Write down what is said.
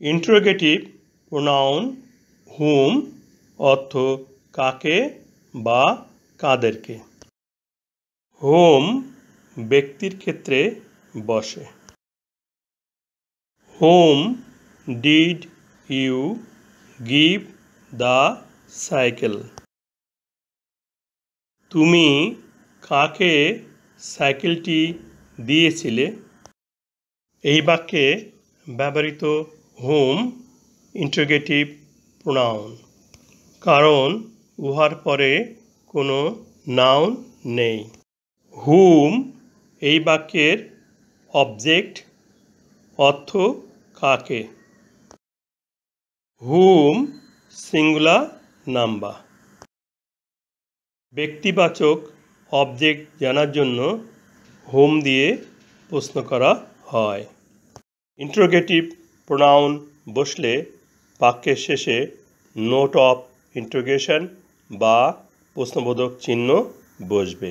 Interrogative pronoun হুম অর্থ কাকে বা কাদেরকে। হোম ব্যক্তির ক্ষেত্রে বসে। Whom did you give the cycle? তুমি কাকে সাইকেলটি দিয়েছিলে? এই বাক্যে ব্যবহৃত হোম ইন্টারোগেটিভ প্রোনাউন, কারণ উহার পরে কোনো নাউন নেই। হুম এই বাক্যের অবজেক্ট, অর্থ কাকে। হুম সিঙ্গুলার নাম্বার। ব্যক্তিবাচক অবজেক্ট জানার জন্য হুম দিয়ে প্রশ্ন করা হয়। ইন্টারোগেটিভ প্রোনাউন বসলে বাক্যের শেষে নোট অফ ইন্টারোগেশন বা প্রশ্নবোধক চিহ্ন বসবে।